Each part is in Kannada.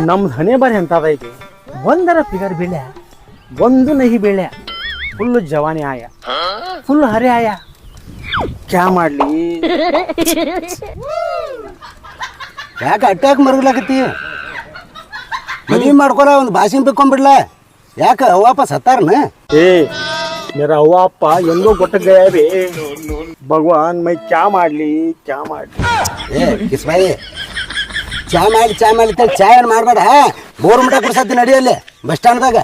ನಮ್ದು ಹಣೆ ಬಾರಿ ಎಂತದ ಐತಿ ಒಂದರ ಫಿಗರ್ ಬೀಳ್ಯ ಒಂದು ನಹಿ ಬೀಳ್ಯ ಫುಲ್ ಜವಾನಿ ಆಯ ಫುಲ್ ಹರೆ ಆಯ ಕ್ಯಾ ಮಾಡ್ಲಿ ಯಾಕೆ ಅಟ್ಯಾಕ್ ಮರಗ್ಲಾಕತ್ತಿ ಮದುವೆ ಮಾಡ್ಕೊಳ ಒಂದು ಭಾಷೆ ಬೇಕೊಂಬಿಡ್ಲ ಯಾಕೆ ವಾಪಸ್ ಹತ್ತಾರನ ए मेरा हुआ अप्पा ಎಂದೋ ಗೊತ್ತ ಗಯಾ ಬೇ ಭಗವಾನ್ ಮೈ ಕ್ಯಾ ಮಾಡ್ಲಿ ಏ ಕಿಸ್ಬಾಯಿ ಚಾ ಮಾಡಿ ಚಾ ಏನು ಮಾಡಬೇಡ ಬೋರ್ ಮಠ ಕುಡ್ಸತ್ತಿ ನಡಿಯಲ್ಲಿ ಬಸ್ ಸ್ಟ್ಯಾಂಡ್ದಾಗ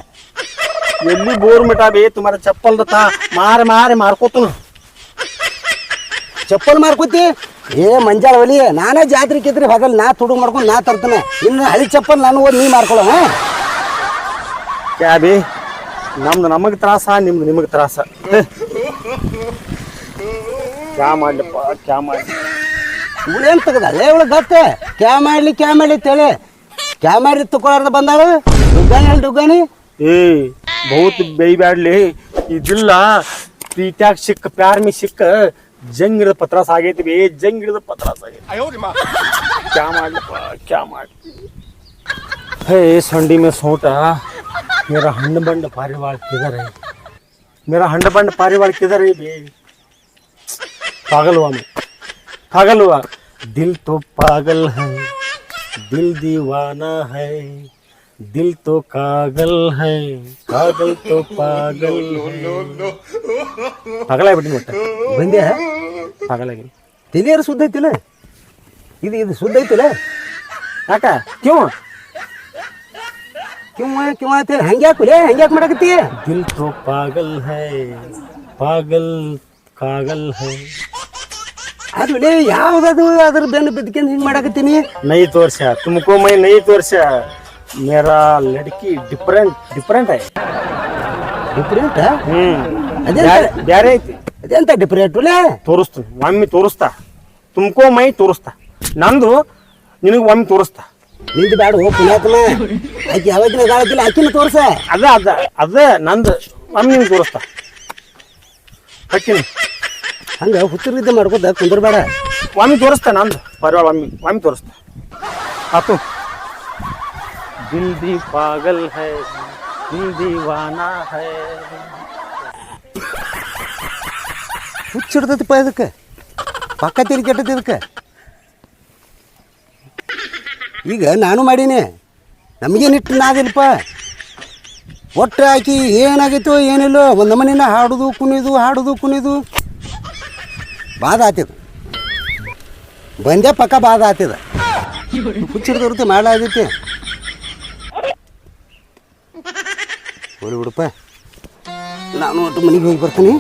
ಎಲ್ಲಿ ಬೋರ್ ಮಿಟಾ ಬೇ ತುಮಾರ ಚಪ್ಪಲ್ ದತಾ ಮಾರಿ ಮಾರ್ಕೋತನು ಚಪ್ಪಲ್ ಮಾರ್ಕೋತಿ ಏ ಮಂಜಾಳ ಒಲಿ ನಾನೇ ಜಾತ್ರೆ ಕಿತ್ರಿ ಬದಲ್ ನಾ ತುಡುಗ್ ಮಾಡ್ಕೊಂಡು ನಾ ತರ್ತೇನೆ ಇನ್ನು ಹಳಿ ಚಪ್ಪಲ್ ನಾನು ಓದಿ ನೀ ಮಾರ್ಕೊಳ್ಳೋ ಕ್ಯಾ ಬೇ ನಮ್ದು ನಮಗೆ ತ್ರಾಸ ನಿಮ್ದು ನಿಮಗೆ ತ್ರಾಸ ಕ್ಯಾ ಮಾಡ್ಲಪ್ಪ ಕ್ಯಾ ಮಾಡ್ಲಿ ಏನು ತೆಗದ ಅಲ್ಲೇ ಇವಳು ಗತ್ತ ಕ್ಯಾ ಮಾಡ್ಲಿ ಅಂತೇಳಿ ಕ್ಯಾ ಮಾಡಿ ತಗೊಳಾರ್ದ ಬಂದಾಳ ಡುಗ್ಗಾನಿ ಏ ಬಹುತ್ ಬೇಯ್ಬ್ಯಾಡ್ಲಿ ಇದಿಲ್ಲ ಪ್ರೀತ್ಯಾಗ ಸಿಕ್ಕ ಪ್ಯಾರ್ ಮಿ ಸಿಕ್ಕ ಜಂಗಿರದ ಪತ್ರಾಸ ಆಗೈತಿ ಬೇ ಜಂಗಿರದ ಪತ್ರಾಸ ಆಗೈತಿ ಕ್ಯಾ ಮಾಡ್ಲಿ हे संडी में सोटा मेरा हंड बंड पारिवाल किधर है मेरा हंड बंड पारिवाल किधर है बे पागल हुआ दिल तो पागल है दिल दीवाना है दिल तो कागल है कागल तो पागल है पागल है बिट्टी ಬಂದೆ पागल है ತಿಳಿಯರು ಸುದ್ದ ಐತಿಲ್ಲ ಇದು ಸುದ್ದ ಐತಿಲ್ಲ ಯಾಕ ಕ್यों ಕ್ಯೂ ಅಂತ ಹಂಗ್ಯಾಕ್ ಮಾಡಕತ್ತಿ दिल तो पागल है पागल कागल है ಅದು ಯಾವ್ದದು ಅದ್ರ ಬೆನ್ನು ಬಿದ್ಕೊಂಡು ಹಿಂಗ್ ಮಾಡಕತ್ತೀನಿ नहीं तोर्सा तुमको मैं नहीं तोर्सा मेरा लड़की डिफरेंट है ಡಿಫ್ರೆಂಟ್ ಬ್ಯಾರೆ ಐತಿ ಅದೆಂತ ಡಿಫ್ರೆಂಟ್ ತೋರಿಸ್ತೀನಿ ಒಮ್ಮೆ ತೋರಿಸ್ತಾ ತುಮಕೋ ಮೈ ತೋರಿಸ್ತಾ ನಂದು ನಿನಗೆ ಒಮ್ಮೆ ತೋರಿಸ್ತಾ ನಿಂದು ಬ್ಯಾಡ ಹೋಗಿ ಪುಣ್ಯಾತ್ಮ ಆಕಿ ಯಾವಾಗಿನ ಗಾಳಕ್ಕಿಲ್ಲ ಆಕಿನ ತೋರ್ಸ ಅದ ನಂದು ಒಮ್ಮೆ ನಿಮ್ಗೆ ತೋರಿಸ್ತಾ ಹಾಕಿನಿ ಹಂಗ ಹುಚ್ಚರಿದ್ದ ಮಾಡ್ಕೋತ ಕುಂದ್ರಬೇಡ ಒಮ್ಮೆ ತೋರಿಸ್ತಾ ನಂದು ಪರವಾಳ ಒಮ್ಮೆ ತೋರಿಸ್ತಾ ಆತು दिल भी पागल है दिल दीवाना है ಹುಚ್ಚಿಡ್ತೈತಿಪ್ಪ ಇದಕ್ಕೆ ಪಕ್ಕ ತಿರುಗಿ ಕೆಟ್ಟದ ಇದಕ್ಕೆ ಈಗ ನಾನು ಮಾಡೀನಿ ನಮಗೇನಿಟ್ಟು ನಾದಿಲ್ಪ ಒಟ್ಟು ಹಾಕಿ ಏನಾಗಿತ್ತು ಏನಿಲ್ಲ ಒಂದು ನಮನಿನ ಹಾಡೋದು ಕುಣಿದು ಬಾಧ ಆತಿದ ಬಂದೆ ಪಕ್ಕ ಬಾಧ ಆತಿದ ಹುಚ್ಚಿಡ್ದವ್ರತೆ ಮಾಡಾದೈತಿ ಹೋಳಿ ಬಿಡಪ್ಪ ನಾನು ಒಟ್ಟು ಮನೆಗೆ ಹೋಗಿ ಬರ್ತೀನಿ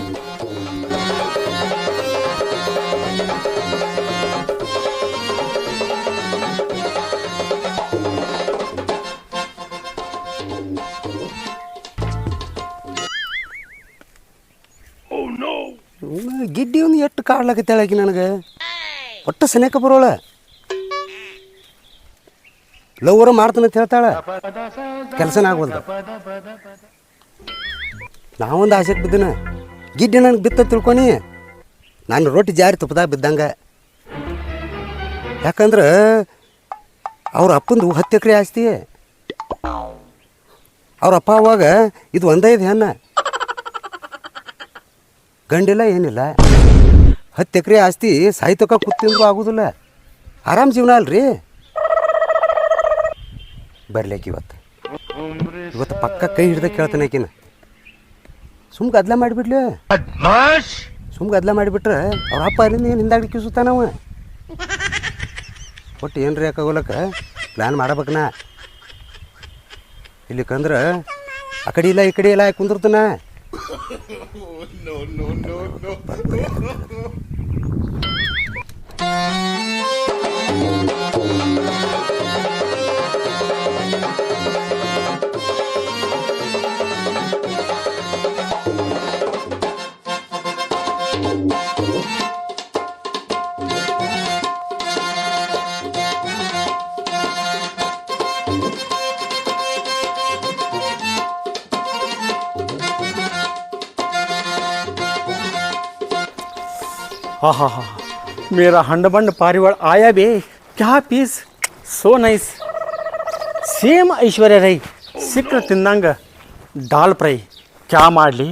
ಗಿಡ್ಡಿ ಒಂದು ಎಷ್ಟು ಕಾಡ್ಲಾಕತ್ತಾಳಾಕಿ ನನಗೆ ಒಟ್ಟು ಸನೇಕ ಬರೋಳ ಲವ್ವರ ಮಾಡ್ತಾನೆ ಅಂತ ಹೇಳ್ತಾಳ ಕೆಲಸನ ಆಗೋಲ್ದ ನಾವೊಂದು ಆಸೆಗೆ ಬಿದ್ದನ ಗಿಡ್ಡಿ ನನಗೆ ಬಿತ್ತ ತಿಳ್ಕೊನಿ ನಾನು ರೊಟ್ಟಿ ಜಾರಿ ತುಪ್ಪದಾಗ ಬಿದ್ದಂಗೆ ಯಾಕಂದ್ರೆ ಅವ್ರ ಅಪ್ಪಂದು 10 ಎಕರೆ ಆಸ್ತಿ ಅವ್ರ ಅಪ್ಪ ಅವಾಗ ಇದು ಒಂದೇ ಇದೆ ಹೆಣ್ಣ ಗಂಡಿಲ್ಲ ಏನಿಲ್ಲ 10 ಎಕರೆ ಆಸ್ತಿ ಸಾಯ್ತಕ ಕೂತಿಂದ್ರೂ ಆಗೋದಿಲ್ಲ ಆರಾಮ್ ಜೀವನ ಅಲ್ರಿ ಬರ್ಲಿಕ್ಕೆ ಇವತ್ತು ಪಕ್ಕ ಕೈ ಹಿಡ್ದ ಕೇಳ್ತಾನೆ ಆಕಿನ ಸುಮ್ ಗದ್ಲ ಮಾಡಿಬಿಡ್ಲಿ ಅವ್ರ ಅಪ್ಪ ಅಲ್ಲಿಂದ ಏನು ಹಿಂದಾಡಿ ಕಿಸುತ್ತಾನವ ಒಟ್ಟು ಏನ್ರಿ ಯಾಕಾಗೋಲಕ್ಕ ಪ್ಲ್ಯಾನ್ ಮಾಡಬೇಕನ ಇಲ್ಲಿಕಂದ್ರೆ ಆ ಕಡೆ ಇಲ್ಲ ಈ ಕಡೆ ಇಲ್ಲ ಕುಂದಿರ್ತಾನ हाँ मेरा हंड बंड पारिवाल आया बे क्या piece so nice same Aishwarya Rai ಸಿಕ್ಕರೆ ತಿಂದಂಗೆ ದಾಲ್ ಫ್ರೈ ಕ್ಯಾ ಮಾಡಲಿ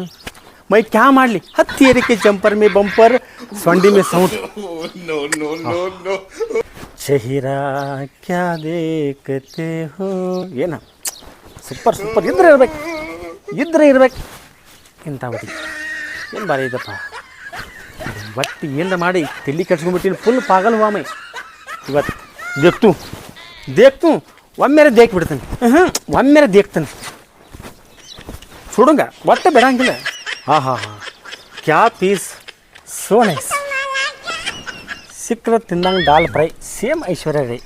ಮೈ ಕ್ಯಾ ಮಾಡಲಿ ಹತ್ತಿ ಏರಿಕೆ ಜಂಪರ್ ಮೇ ಬಂಪರ್ ಸೊಂಡಿ ಮೇ ಸೌಂಡ್ ಚಹಿರಾ ಕ್ಯಾ ದೇಖತೆ ಹೋ ಏನ ಸೂಪರ್ ಸೂಪರ್ ಇದ್ರೆ ಇರ್ಬೇಕು ಇಂಥ ಹುಡುಗಿ ಏನು ಬಾರಿ ಇದಪ್ಪ ಒಟ್ಟು ಏನಾರ ಮಾಡಿ ತಲೆ ಕಟ್ಸ್ಕೊಂಡ್ಬಿಟ್ಟಿನಿ ಫುಲ್ ಪಾಗಲ್ ಹುವಾ ಮೈ ಇವತ್ತು ದೇಖ್ತು ಒಮ್ಮೆರೆ ದೇಕ್ ಬಿಡ್ತಾನೆ ಒಮ್ಮೆರೆ ದೇಕ್ತಾನೆ ಸುಡುಂಗ ಒಟ್ಟೆ ಬಿಡಂಗಿಲ್ಲ ಹಾ ಕ್ಯಾ ಪೀಸ್ ಸೋ ನೈಸ್ ಸಿಕ್ಕರೆ ತಿಂದಂಗೆ ದಾಲ್ ಫ್ರೈ ಸೇಮ್ ಐಶ್ವರ್ಯ ರೈ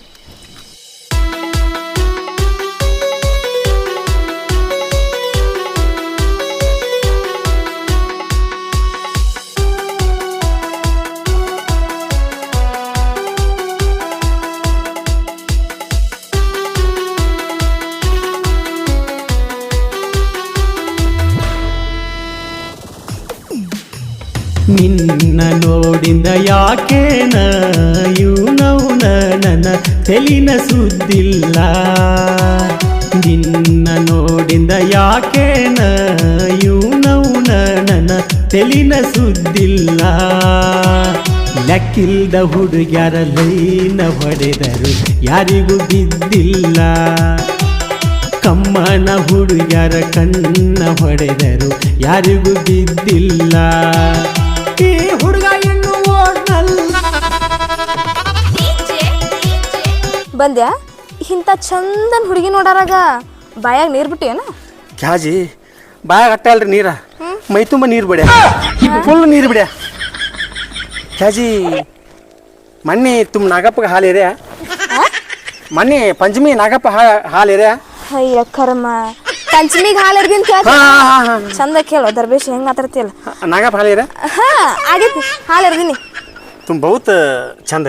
ನಿನ್ನ ನೋಡಿಂದ ಯಾಕೇನ ಇವನವನ ನನ್ನ ತೆಲಿನ ಸುದ್ದಿಲ್ಲ ನಿನ್ನ ನೋಡಿಂದ ಯಾಕೇನ ಇವನವನ ನನ್ನ ತೆಲಿನ ಸುದ್ದಿಲ್ಲ ಲೆಕ್ಕಿಲ್ದ ಹುಡುಗ್ಯಾರ ಲೈನ ಹೊಡೆದರು ಯಾರಿಗೂ ಬಿದ್ದಿಲ್ಲ ಕಮ್ಮನ ಹುಡುಗ್ಯಾರ ಕಣ್ಣ ಹೊಡೆದರು ಯಾರಿಗೂ ಬಿದ್ದಿಲ್ಲ ಈ ಹುಡುಗ ಹೆಣ್ಣು ಓಡ್ನಲ್ಲ ಬಂದ್ಯಾ ಇಂಥ ಚಂದನ್ ಹುಡುಗಿ ನೋಡಾರಾಗ ಬಾಯಾಗ ನೀರು ಬಿಟ್ಟಿಯೇನ ಕ್ಯಾಜಿ ಬಾಯಾಗ ಅಟ್ಟ ಅಲ್ರಿ ನೀರ ಮೈ ತುಂಬ ನೀರು ಬಿಡ್ಯ ಫುಲ್ ನೀರು ಬಿಡ್ಯ ಕ್ಯಾಜಿ ಮೊನ್ನೆ ತುಂಬ ನಾಗಪ್ಪಗೆ ಹಾಲು ಎರ್ಯಾ ಮೊನ್ನೆ ಪಂಚಮಿ ನಾಗಪ್ಪ ಹಾಲು ಎರ್ಯಾ ಅಯ್ಯ ಕರ್ಮ ಪಂಚಮಿಗೆ ಹಾಲು ಎರ್ದಿನ ಚಂದ ಕೇಳೋ ದರ್ಬೇಶ್ ಹೆಂಗ್ ಮಾತಾಡ್ತಿಯಲ್ಲ ನಾಗಪ್ಪ ಹಾಲು ಎರ್ಯಾ ಹಾ ಆಗೈತಿ ಹಾಲು ಎರ್ದಿನಿ ತುಂಬ ಬಹುತ್ ಚಂದ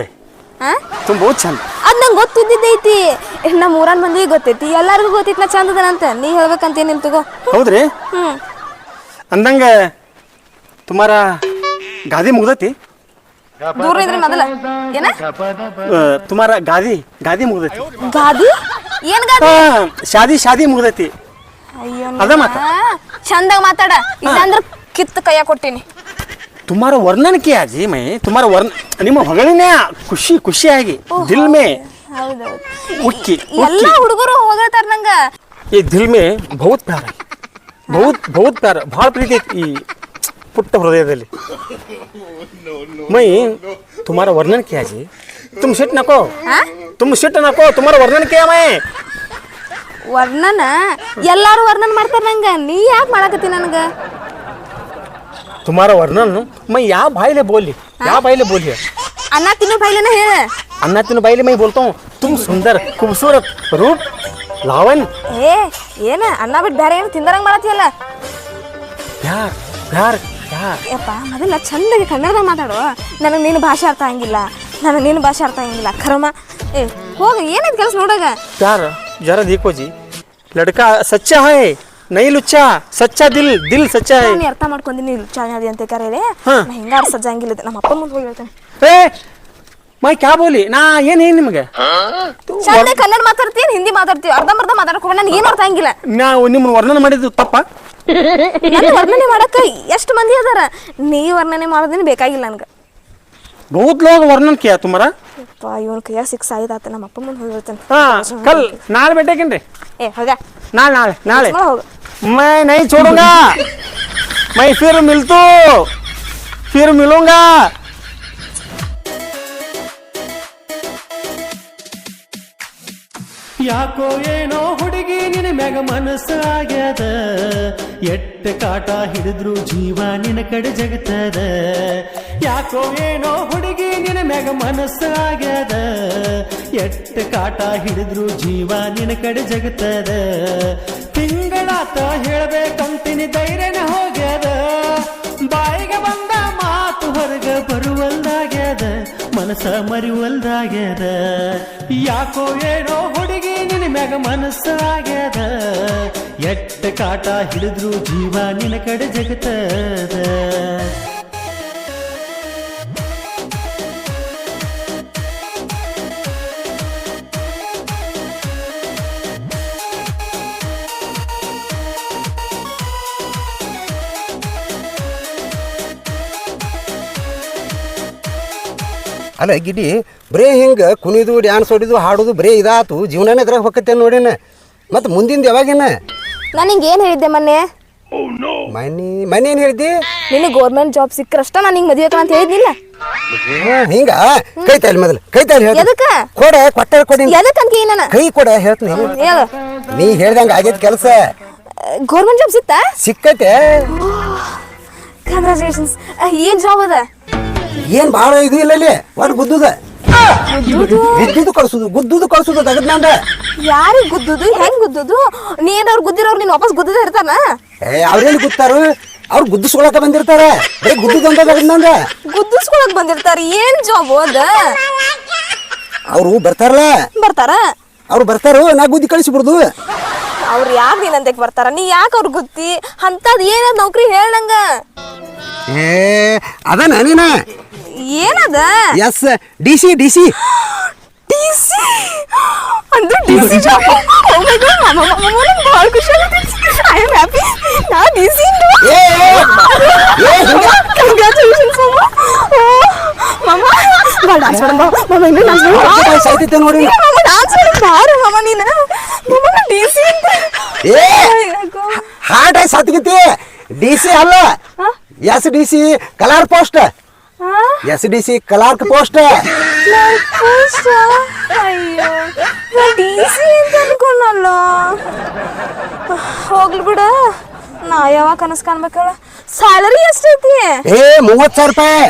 ತುಂಬ ಬಹುತ್ ಚಂದ ಅದ್ ನಂಗೆ ಗೊತ್ತಿದ್ದೈತಿ ನಮ್ಮ ಊರನ್ ಮಂದಿಗೆ ಗೊತ್ತೈತಿ ಎಲ್ಲಾರ್ಗು ಗೊತ್ತೈತಿ ನಾ ಚಂದದನಂತ ನೀ ಹೇಳ್ಬೇಕಂತ ಏನಿಲ್ಲ ತಗೋ ಹೌದ್ರಿ ಅಂದಂಗ ತುಮಾರ ಗಾದಿ ಮುಗ್ದೈತಿ ದೂರ ಇದ್ರಿ ಮೊದಲ ಏನ ತುಮಾರ ಗಾದಿ ಮುಗ್ದೈತಿ ಗಾದಿ ಏನ್ ಗಾದಿ ಶಾದಿ ಮುಗ್ದೈತಿ ಅಯ್ಯೋ ಅದ ಮಾತ ಚಂದಾಗ ಮಾತಾಡ ಇಲ್ಲಾಂದ್ರ ಕಿತ್ತು ಕೈಯ ಕೊಟ್ಟಿನಿ तुम्हारा वर्णन किया जी मैं तुम्हारा वर्ण ನಿಮ್ಮ ಹೊಗಳಿನೇ ಖುಷಿಯಾಗಿ ದಿಲ್ ಮೇ ಉಕ್ಕಿ ಎಲ್ಲ ಹುಡುಗರು ಹೋಗತಾರ ನಂಗ ಈ ದಿಲ್ ಮೇ ಬಹುತ್ ಪ್ಯಾರ ಬಹುತ್ ಪ್ಯಾರ ಭಾಳ ಪ್ರೀತಿ ಐತಿ ಈ ಪುಟ್ಟ ಹೃದಯದಲ್ಲಿ मैं तुम्हारा वर्णन किया जी तुम सिट नको तुम्हारा वर्णन किया मैं ವರ್ಣನ ಎಲ್ಲಾರು ವರ್ಣನ್ ಮಾಡ್ತಾರ ನಂಗ ನೀ ಯಾಕೆ ಮಾಡಕತ್ತಿ ನನಗ तुम्हारा वर्णन मैं ಯಾವ ಬಾಯಿಲೆ बोली ಅನ್ನ ತಿನ್ನೋ ಬಾಯಿಲೆನ ಹೇಳ अन्ना तीन बाइले मैं बोलता हूँ तुम सुंदर खूबसूरत रूप लावन ಏನ ಅನ್ನ ಬಿಟ್ಟು ಬೇರೆ ಏನು ತಿಂದರಂಗ್ ಮಾಡತ್ತಿಯಲ್ಲ प्यार प्यार प्यार ಯಪ್ಪ ಮೊದಲ ಚಂದಾಗಿ ಕನ್ನಡದಾಗ ಮಾತಾಡು ನನಗೆ ನಿನ್ನ ಭಾಷೆ ಅರ್ಥ ಆಗಿಲ್ಲ ಖರಮ ಹೋಗಿ ಏನೈತೆ ಕೆಲಸ ನೋಡಾಗ प्यार जरा देखो जी लड़का सच्चा है नहीं लुच्चा सच्चा दिल सच्चा है ನಾನು ಅರ್ಥ ಮಾಡ್ಕೊಂಡಿನಿ ಚಾಣಾದಿ ಅಂತ ಕರೆಯಲೆ ನಾ ಹಿಂಗಾರ ಸಜ್ಜಂಗಿಲ್ಲ ನಮ್ಮ ಅಪ್ಪನ ಮುಂದೆ ಹೋಗಿ ಹೇಳ್ತೇನೆ मैं क्या बोली ನಾ ಏನು ನಿಮಗೆ ಚಂದ ಕನ್ನಡ ಮಾತಾಡ್ತೀನಿ ಹಿಂದಿ ಮಾತಾಡ್ತೀವಿ ಅರ್ಧಂಬರ್ಧ ಮಾತಾಡಕ್ಕೆ ನನಗೆ ಏನು ಅರ್ಥ ಆಗಿಲ್ಲ ನಾವು ನಿಮ್ಮ ವರ್ಣನೆ ಮಾಡಿದ್ದು ತಪ್ಪ ನನ್ನ ವರ್ಣನೆ ಮಾಡಕ್ಕೆ ಎಷ್ಟು ಮಂದಿ ಅದಾರ ನೀ ವರ್ಣನೆ ಮಾಡೋದೇನು ಬೇಕಾಗಿಲ್ಲ ನನಗೆ बहुत लोग वर्णन किया तुम्हारा ಇವನ್ ಕೈಯಾಗ ಸಿಕ್ಸ್ ಆಯ್ತಾತ ನಮ್ಮ ಅಪ್ಪ ಮುಂದೆ ಹೋಗಿ ಹೇಳ್ತೇನೆ कल नाले बैठेगेंगे ಹೋಗ नाले ಹೋಗ मैं नहीं छोड़ूंगा मैं फिर मिलूंगा ಯಾಕೋ ಏನೋ ಹುಡುಗಿ ನಿನ್ನ ಮ್ಯಾಗ ಮನಸ್ಸಾಗ್ಯದ ಎಟ್ಟ ಕಾಟ ಹಿಡಿದ್ರು ಜೀವ ನಿನ್ನ ಕಡೆ ಜಗತ್ತದ ಯಾಕೋ ಏನೋ ಹುಡುಗಿ ನಿನ್ನ ಮ್ಯಾಗ ಮನಸ್ಸಾಗ್ಯದ ಎಟ್ಟ ಕಾಟ ಹಿಡಿದ್ರು ಜೀವ ನಿನ್ನ ಕಡೆ ಜಗತ್ತದ ತಿಂಗಳಾತ ಹೇಳ್ಬೇಕಂತೀನಿ ಧೈರ್ಯನ ಹೋಗ್ಯದ ಬಾಯಿಗೆ ಬಂದ ಮಾತು ಹೊರಗ ಬರುವಲ್ದಾಗ್ಯದ ಮನಸ ಮರಿವಲ್ದಾಗ್ಯದ ಯಾಕೋ ಏನೋ ಹುಡುಗಿ ನಿನ್ನ ಮ್ಯಾಗ ಮನಸ್ಸಾಗ್ಯದ ಎಟ್ಟ ಕಾಟ ಹಿಡಿದ್ರು ಜೀವ ನಿನ್ನ ಕಡೆ ಜಗತ್ತದ ಅಲ್ಲ ಗಿಡ್ಡಿ ಬರೀ ಹಿಂಗೆ ಕುಣಿದು ಡ್ಯಾನ್ಸ್ ಹೊಡಿದು ಹಾಡೋದು ಬರೀ ಇದಾತು ಜೀವನನೇ ಇದ್ರಾಗ ಹೊಕ್ಕತ್ತೆ ನೋಡಿನ ಮತ್ತು ಮುಂದಿಂದ ಯಾವಾಗಿನ ನಾನು ಹಿಂಗೆ ಏನು ಹೇಳಿದ್ದೆ ಮೊನ್ನೆ ಮನೆ ಏನು ಹೇಳಿದ್ದಿ ನಿನಗೆ ಗೌರ್ಮೆಂಟ್ ಜಾಬ್ ಸಿಕ್ಕರಷ್ಟ ನಾನು ಹಿಂಗೆ ಮದುವೆ ಅಂತ ಹೇಳಿದ್ನಿಲ್ಲ ಹಿಂಗ ಕೈತಾಯಿಲ್ ಮೊದಲು ಕೈತಾಯಿಲ್ ಹೇಳ ಎದಕ್ಕೆ ಕೊಟ್ಟ ಕೊಡಿ ಎದಕ್ಕಂತ ನಾನು ಕೈ ಕೊಡ ಹೇಳ್ತೀನಿ ಹೇಳು ನೀ ಹೇಳ್ದಂಗೆ ಆಗೈತೆ ಕೆಲಸ ಗೌರ್ಮೆಂಟ್ ಜಾಬ್ ಸಿಕ್ತಾ ಸಿಕ್ಕೈತೆ ಕಂಗ್ರಾಚುಲೇಷನ್ಸ್ ಏನು ಜಾಬ್ ಅದ ಏನ್ ಭಾಳ ಇದು ಇಲ್ಲ ಅಲ್ಲಿ ಒಟ್ಟು ಗುದ್ದುದು ಕಳ್ಸುದು ಗುದ್ದುದು ಕಳ್ಸುದು ತಗದ್ನಂದ ಯಾರಿಗೆ ಗುದ್ದುದು ಹೆಂಗ್ ಗುದ್ದುದು ನೀನವ್ರು ಗುದ್ದಿರೋರು ನೀನು ವಾಪಸ್ ಗುದ್ದದೇ ಇರ್ತಾನ ಅವ್ರೇನು ಗುತ್ತಾರು ಅವ್ರು ಗುದ್ದಿಸ್ಕೊಳಕ ಬಂದಿರ್ತಾರ ಬರೀ ಗುದ್ದುದು ಅಂತ ತಗದ್ನಂದ ಗುದ್ದಿಸ್ಕೊಳಕ್ ಬಂದಿರ್ತಾರ ಏನ್ ಜಾಬ್ ಅದ ಅವ್ರು ಬರ್ತಾರಲ್ಲ ಅವ್ರು ಬರ್ತಾರೋ ನಾ ಗುದ್ದಿ ಕಳಿಸ್ಬಿಡ್ದು ಅವ್ರು ಯಾಕೆ ನೀನಂತಕ್ಕೆ ಬರ್ತಾರ ನೀ ಯಾಕೆ ಅವ್ರು ಗುದ್ದಿ ಅಂತದ್ ಏನದ ನೌಕರಿ ಹೇಳಂಗ ಅದ ನಾನೇನ ಏನದ ಎಸ್ ಡಿಸಿ ಅಂದ್ರೆ ಡಿಸಿ ಜಾಬ್ ಓ ಮೈ ಗಾಡ್ ಮಮ್ಮ ನನಗೆ ಭಾಳ ಖುಷಿ ಆಗುತ್ತೆ ಐ ಆಮ್ ಹ್ಯಾಪಿ ನಾ ಡಿಸಿ ಕಂಗ್ರಾಚುಲೇಷನ್ಸ್ ಮಮ್ಮ ಭಾಳ ಡಾನ್ಸ್ ಮಮ್ಮ ಇನ್ನೂ ಡಾನ್ಸ್ ಸಾಯ್ತೈತೆ ನೋಡಿ ಮಮ್ಮ ಡಾನ್ಸ್ ಬಾರು ಮಮ್ಮ ನೀನು ಮಮ್ಮ ಡಿಸಿ ಅಂತ ಹಾರ್ಟ್ ಆಗಿ ಸತ್ಗಿತಿ ಡಿಸಿ ಅಲ್ಲ S DC clerk post SDC clerk post ಅಯ್ಯೋ ಡಿಸಿ ಅಂತ ಅನ್ಕೊಂಡಲ್ಲ ಹೋಗ್ಲಿ ಬಿಡ ನಾ ಯಾವಾಗ ಕನಸು ಕಾಣ್ಬೇಕಲ್ಲ ಸ್ಯಾಲರಿ ಎಷ್ಟೈತಿ 30,000 ರೂಪಾಯಿ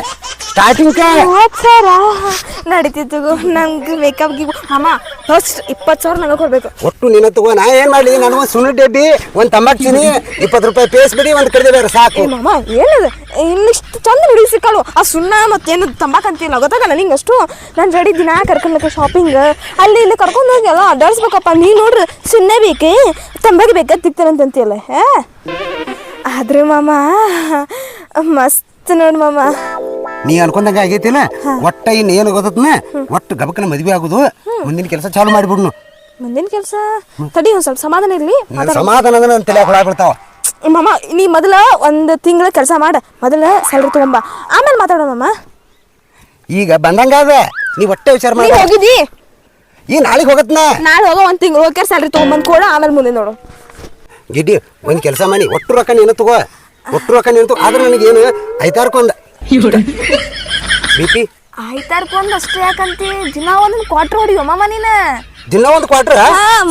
ಸ್ಟಾರ್ಟಿಂಗ್ 30,000 ನಡೀತಿತ್ತು ನಂಗೆ ಮೇಕಪ್ ಗಿವ್ ಅಮ್ಮ ಫಸ್ಟ್ 20,000 ನಂಗೆ ಕೊಡ್ಬೇಕು ಒಟ್ಟು ನಿನ್ನ ತಗೋ ನಾ ಏನ್ ಮಾಡ್ಲಿ ನಾನು ಒಂದು ಸುಣ್ಣ ಡಬ್ಬಿ ಒಂದು ತಂಬಾಕು ಚೀನಿ 20 ರೂಪಾಯಿ ಪೇಸ್ ಬಿಡಿ ಒಂದು ಕಡಿದೆ ಬೇರೆ ಸಾಕು ಮಾಮ ಏನದ ಇನ್ನಿಷ್ಟು ಚಂದ ನುಡಿ ಸಿಕ್ಕಳು ಆ ಸುಣ್ಣ ಮತ್ತೇನು ತಂಬಾಕು ಅಂತಿಲ್ಲ ಗೊತ್ತಾಗಲ್ಲ ನಿಂಗೆ ಅಷ್ಟು ನಾನು ರೆಡಿ ದಿನ ಕರ್ಕೊಂಡ್ಬೇಕು ಶಾಪಿಂಗ್ ಅಲ್ಲಿ ಇಲ್ಲಿ ಕರ್ಕೊಂಡು ಹೋಗಿ ಎಲ್ಲ ಅಡ್ಡಾಡ್ಸ್ಬೇಕಪ್ಪ ನೀ ನೋಡ್ರಿ ಸುಣ್ಣ ಬೇಕೇ ತಂಬಾಕು ಬೇಕಾದ ತಿಕ್ತಾರಂತಂತಿಯಲ್ಲ ಆದ್ರೆ ಮಾಮ ಮಸ್ತ್ ನೋಡ್ ಮಾಮ ನೀ ಅನ್ಕೊಂಡಂಗೆ ಆಗೈತಿಲ್ಲ ಒಟ್ಟ ಇನ್ನು ಏನು ಗೊತ್ತನ ಒಟ್ಟು ಗಬಕನ ಮದ್ವೆ ಆಗುದು ಮುಂದಿನ ಕೆಲಸ ಚಾಲು ಮಾಡಿಬಿಡ್ನು ಮುಂದಿನ ಕೆಲಸ ತಡಿ ಒಂದು ಸ್ವಲ್ಪ ಸಮಾಧಾನ ಇರಲಿ ಸಮಾಧಾನ ನನ್ನ ತಲೆ ಹೊಳಾಗ್ಬಿಡ್ತಾವ ಮಾಮ ನೀ ಮೊದಲ ಒಂದು ತಿಂಗಳ ಕೆಲಸ ಮಾಡ ಮೊದಲ ಸ್ಯಾಲ್ರಿ ತಗೊಂಬ ಆಮೇಲೆ ಮಾತಾಡೋಣಮ್ಮ ಈಗ ಬಂದಂಗಾದ ನೀ ಒಟ್ಟೆ ವಿಚಾರ ಮಾಡಿ ಹೋಗಿದ್ದಿ ಈ ನಾಳೆಗೆ ಹೋಗತ್ನ ನಾಳೆ ಹೋಗೋ ಒಂದು ತಿಂಗಳು ಹೋಗ್ಯಾರ ಸ್ಯಾಲ್ರಿ ತಗೊಂಬಂದು ಕೂಡ ಆಮೇಲೆ ಮುಂದೆ ನೋಡು ಗಿಡ್ಡಿ ಒಂದು ಕೆಲಸ ಮಾಡಿ ಒಟ್ಟು ರೊಕ್ಕ ನೀನು ತಗೋ ಒಟ್ಟು ರೊಕ್ಕ ನೀನು ತಗೋ ಆದ್ರೆ ನನಗೇನು ಐತಾರ್ಕೊಂದ ಬಿಪಿ ಆಯ್ತಾರ್ಕೊಂಡ್ ಅಷ್ಟೇ ಯಾಕಂತಿ ದಿನ ಒಂದೊಂದು ಕ್ವಾರ್ಟರ್ ಹೊಡಿಯೋ ಮಾಮ ನೀನ ದಿನ ಒಂದು ಕ್ವಾರ್ಟರ್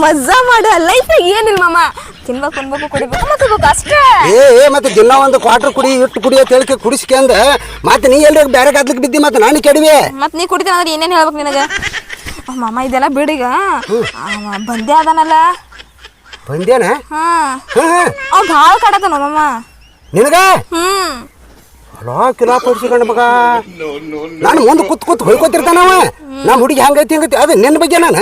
ಮಜಾ ಮಾಡ ಲೈಫ್ ಏನಿಲ್ಲ ಮಾಮ ತಿನ್ಬೇಕು ಕುಡ್ಬೇಕು ಕುಡಿಬೇಕು ಮತ್ತೆ ಅಷ್ಟೇ ಮತ್ತೆ ದಿನ ಒಂದು ಕ್ವಾರ್ಟರ್ ಕುಡಿ ಇಟ್ಟು ಕುಡಿ ಅಂತ ಹೇಳಿಕೆ ಕುಡಿಸ್ಕೊಂಡ ಮತ್ತೆ ನೀ ಎಲ್ರಿ ಬೇರೆ ಕಾದ್ಲಿಕ್ಕೆ ಬಿದ್ದಿ ಮತ್ತೆ ನಾನು ಕೆಡವೆ ಮತ್ತೆ ನೀ ಕುಡಿತೀನಿ ಅಂದ್ರೆ ಏನೇನು ಹೇಳ್ಬೇಕು ನಿನಗೆ ಮಾಮ ಇದೆಲ್ಲ ಬಿಡೀಗ ಬಂದೇ ಅದಾನಲ್ಲ ಬಂದೇನ ಅವ್ ಭಾಳ ಕಾಡತಾನ ಮಾಮ ನಿನಗ ಅಲೋ ಕಿಲಾ ಪಡಿಸಿಕೊಂಡ ಮಗ ನಾನು ಮುಂದೆ ಕೂತ್ ಹೊಯ್ಕೋತಿರ್ತಾನವ ನಮ್ಮ ಹುಡುಗಿ ಹಂಗೈತಿ ಹಂಗೈತಿ ಅದು ನಿನ್ನ ಬಗ್ಗೆ ನಾನು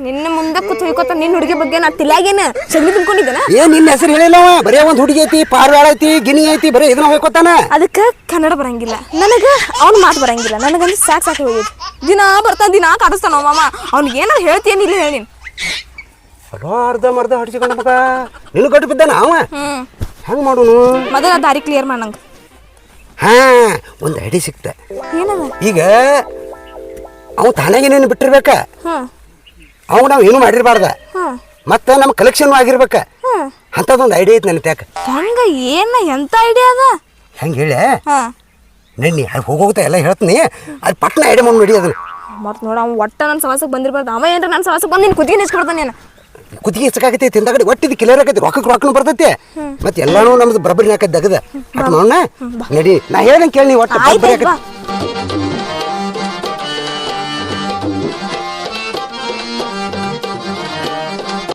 ನಿನ್ನ ಮುಂದೆ ಕೂತ್ ಹೊಯ್ಕೋತ ನಿನ್ನ ಹುಡುಗಿ ಬಗ್ಗೆ ನಾ ತಿಲ್ಲಾಗೇನ ಸಗಣಿ ತುಂಬ್ಕೊಂಡಿದ್ದೇನ ನಿನ್ನ ಹೆಸರು ಹೇಳಿಲ್ಲವ ಬರೇ ಒಂದು ಹುಡುಗಿ ಐತಿ ಪಾರ್ವಾಳ ಐತಿ ಗಿನಿ ಐತಿ ಬರೀ ಇದನ್ನ ಹೊಯ್ಕೋತಾನ ಅದಕ್ಕೆ ಕನ್ನಡ ಬರಂಗಿಲ್ಲ ನನಗೆ ಅವ್ನ ಮಾತು ಬರಂಗಿಲ್ಲ ನನಗಂದ್ರೆ ಸಾಕು ಹೋಗಿದ್ದು ದಿನ ಬರ್ತಾನ ದಿನ ಕಾಡಿಸ್ತಾನ ಮಾಮ ಅವ್ನಿಗೆ ಏನಾರು ಹೇಳ್ತೀಯನಿಲ್ಲ ಹೇಳಿ ಅಲೋ ಅರ್ಧ ಹಡಿಸಿಕೊಂಡ ಮಗ ನಿನ್ನ ಗಟ್ಟು ಬಿದ್ದಾನ ಅವ ಹೆಂಗ್ ಮಾಡೋನು ಮೊದಲ ದಾರಿ ಕ್ಲಿಯರ್ ಮಾಡ ನಂಗೆ ಒಂದು ಐಡಿ ಸಿಕ್ತ ಏನದ ಈಗ ಅವ ತಾನಾಗೆ ನೀನು ಬಿಟ್ಟಿರ್ಬೇಕ ಅವ ನಾವು ಏನು ಮಾಡಿರ್ಬಾರ್ದ ಮತ್ತೆ ನಮ್ಮ ಕಲೆಕ್ಷನ್ ಆಗಿರ್ಬೇಕ ಅಂತದೊಂದು ಐಡಿಯಾ ಐತಿ ನನ್ನ ಟ್ಯಾಕ್ ಹಂಗ ಏನ ಎಂತ ಐಡಿಯಾ ಅದ ಹೆಂಗೆ ಹೇಳ ನೆನ್ನಿ ಅಲ್ಲಿ ಹೋಗೋಗ್ತಾ ಎಲ್ಲ ಹೇಳ್ತೀನಿ ಅದು ಪಟ್ನ ಐಡಿಯಾ ಮಾಡಿ ನೋಡಿ ಅದನ್ನ ಮತ್ತೆ ನೋಡ ಅವ ಒಟ್ಟ ನನ್ನ ಸವಾಸಕ್ಕೆ ಬಂದಿರ್ಬಾರ್ದು ಅವ ಏನ್ರ ನನ್ನ ಸವಾಸಕ್ಕೆ ಬಂದು ನೀನು ಕುದಿಗೆ ನಿಸ್ಕೊಡ್ತಾನೆ ನಾನು ಕುದಿಗೆ ಹೆಚ್ಚಾಗೈತಿ ತಿಂದಗಡೆ ಒಟ್ಟಿದ್ದು ಕಿಲರ್ ಆಗೈತಿ ರೊಕ್ಕನು ಬರ್ತೈತಿ ಮತ್ತೆ ಎಲ್ಲಾನು ನಮ್ದು ಬರಬರಿ ಹಾಕದ್ ದಗದ ನೋಡ ನಡಿ ನಾ ಹೇಳ್ದಂಗೆ ಕೇಳಿ ಒಟ್ಟು ಬರಬರಿ ಹಾಕೈತಿ